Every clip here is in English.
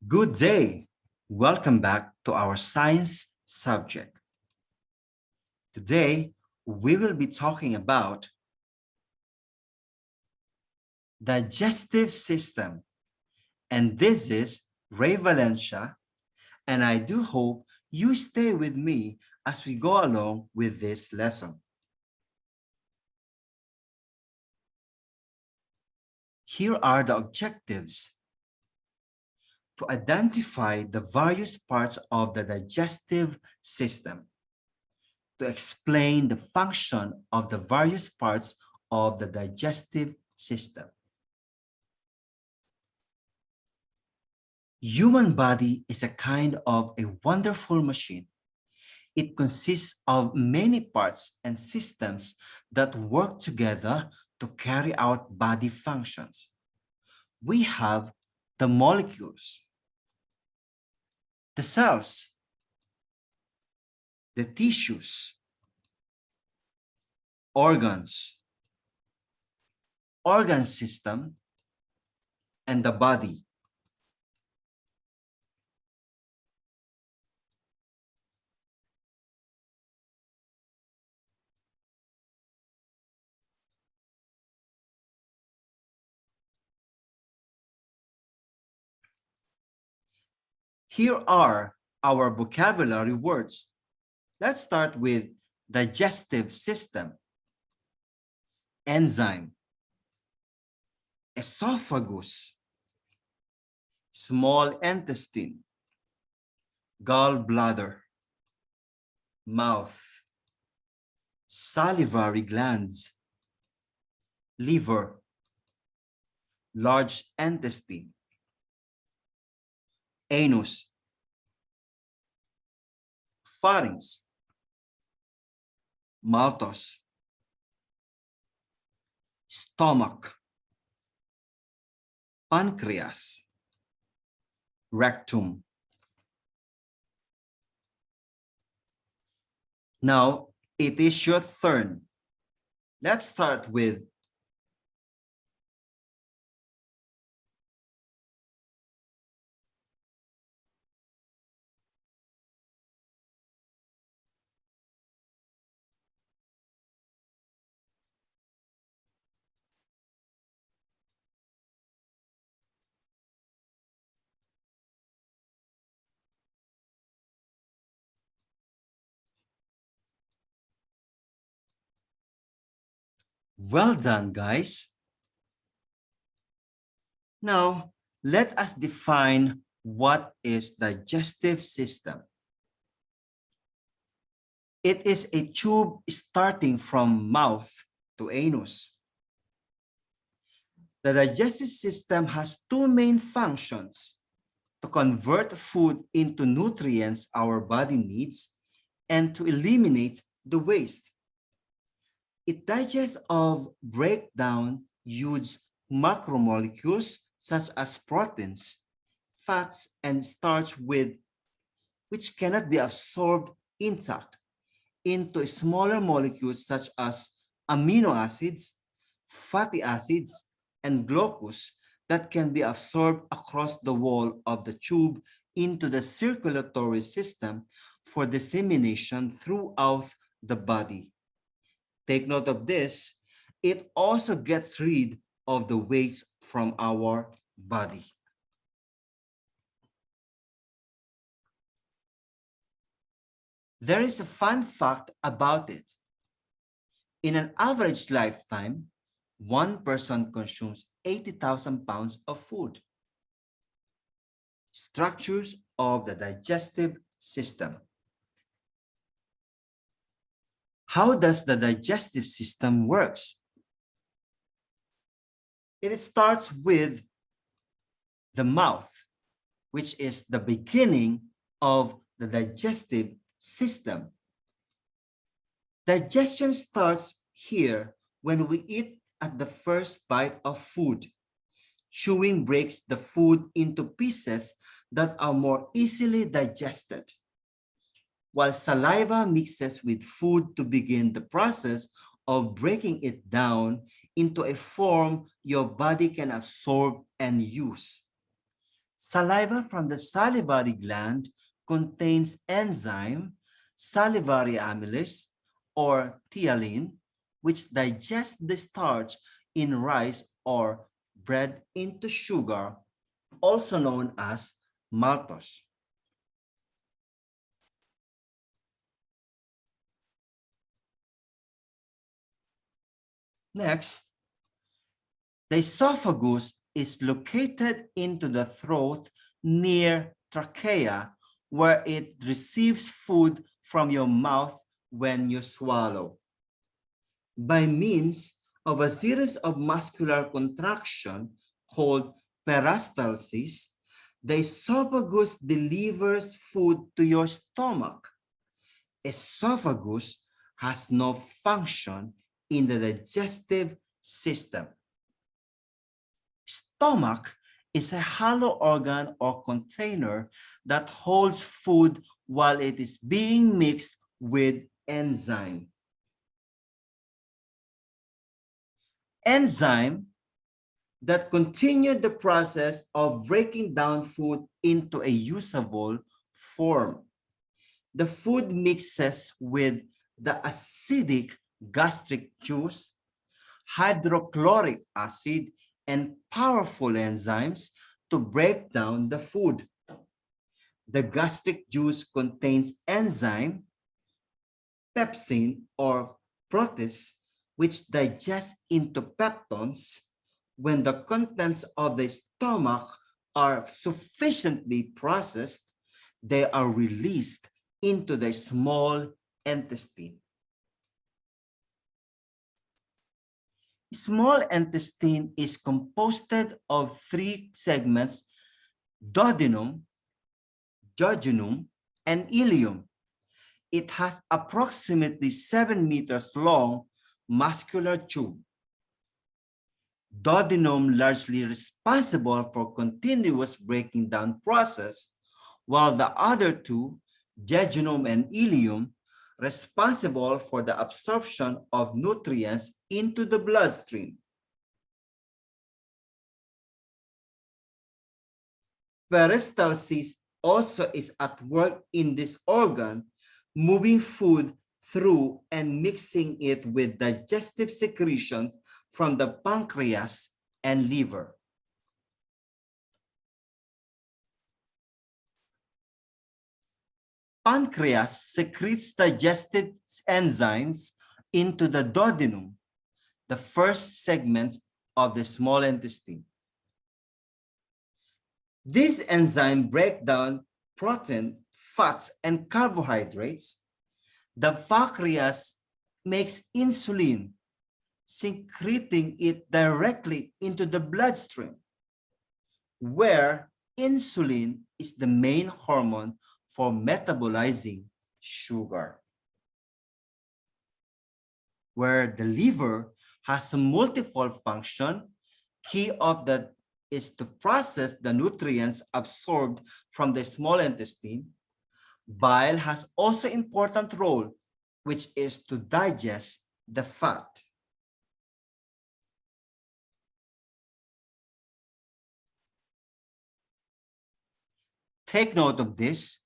Good day. Welcome back to our science subject. Today, we will be talking about digestive system. And this is Ray Valencia, and I do hope you stay with me as we go along with this lesson. Here are the objectives: to identify the various parts of the digestive system, to explain the function of the various parts of the digestive system. Human body is a kind of a wonderful machine. It consists of many parts and systems that work together to carry out body functions. We have the molecules, the cells, the tissues, organs, organ system, and the body. Here are our vocabulary words. Let's start with digestive system, enzyme, esophagus, small intestine, gallbladder, mouth, salivary glands, liver, large intestine, anus, pharynx, maltose, stomach, pancreas, rectum. Now, it is your turn. Let's start with well done, guys. Now, let us define what is digestive system. It is a tube starting from mouth to anus. The digestive system has two main functions: to convert food into nutrients our body needs and to eliminate the waste. It digests of breakdown huge macromolecules such as proteins, fats, and starch which cannot be absorbed intact into smaller molecules such as amino acids, fatty acids, and glucose that can be absorbed across the wall of the tube into the circulatory system for dissemination throughout the body. Take note of this. It also gets rid of the waste from our body. There is a fun fact about it. In an average lifetime, one person consumes 80,000 pounds of food. Structures of the digestive system. How does the digestive system works? It starts with the mouth, which is the beginning of the digestive system. Digestion starts here when we eat at the first bite of food. Chewing breaks the food into pieces that are more easily digested, while saliva mixes with food to begin the process of breaking it down into a form your body can absorb and use. Saliva from the salivary gland contains enzyme salivary amylase or thiolin, which digests the starch in rice or bread into sugar, also known as maltose. Next, the esophagus is located into the throat near trachea, where it receives food from your mouth when you swallow. By means of a series of muscular contraction called peristalsis, the esophagus delivers food to your stomach. Esophagus has no function in the digestive system. Stomach is a hollow organ or container that holds food while it is being mixed with enzyme. Enzyme that continue the process of breaking down food into a usable form. The food mixes with the acidic gastric juice, hydrochloric acid, and powerful enzymes to break down the food. The gastric juice contains enzyme, pepsin or protease, which digest into peptones. When the contents of the stomach are sufficiently processed, they are released into the small intestine. Small intestine is composed of three segments: duodenum, jejunum, and ileum. It has approximately 7 meters long muscular tube. Duodenum largely responsible for continuous breaking down process, while the other two, jejunum and ileum, responsible for the absorption of nutrients into the bloodstream. Peristalsis also is at work in this organ, moving food through and mixing it with digestive secretions from the pancreas and liver. Pancreas secretes digestive enzymes into the duodenum, the first segment of the small intestine. These enzymes break down protein, fats, and carbohydrates. The pancreas makes insulin, secreting it directly into the bloodstream, where insulin is the main hormone for metabolizing sugar. Where the liver has a multiple function, key of that is to process the nutrients absorbed from the small intestine. Bile has also important role, which is to digest the fat. Take note of this.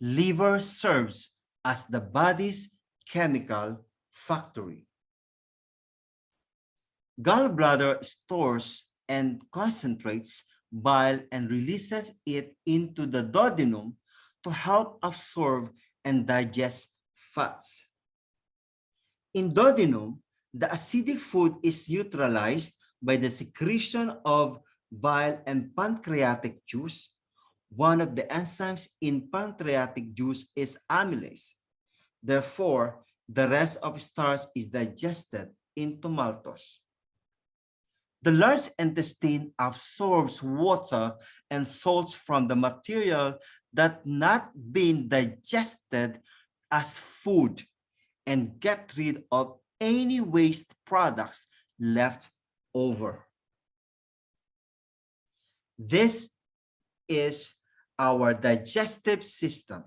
Liver serves as the body's chemical factory. Gallbladder stores and concentrates bile and releases it into the duodenum to help absorb and digest fats. In duodenum, the acidic food is neutralized by the secretion of bile and pancreatic juice. One of the enzymes in pancreatic juice is amylase. Therefore, the rest of starch is digested into maltose. The large intestine absorbs water and salts from the material that not been digested as food and get rid of any waste products left over. This is our digestive system.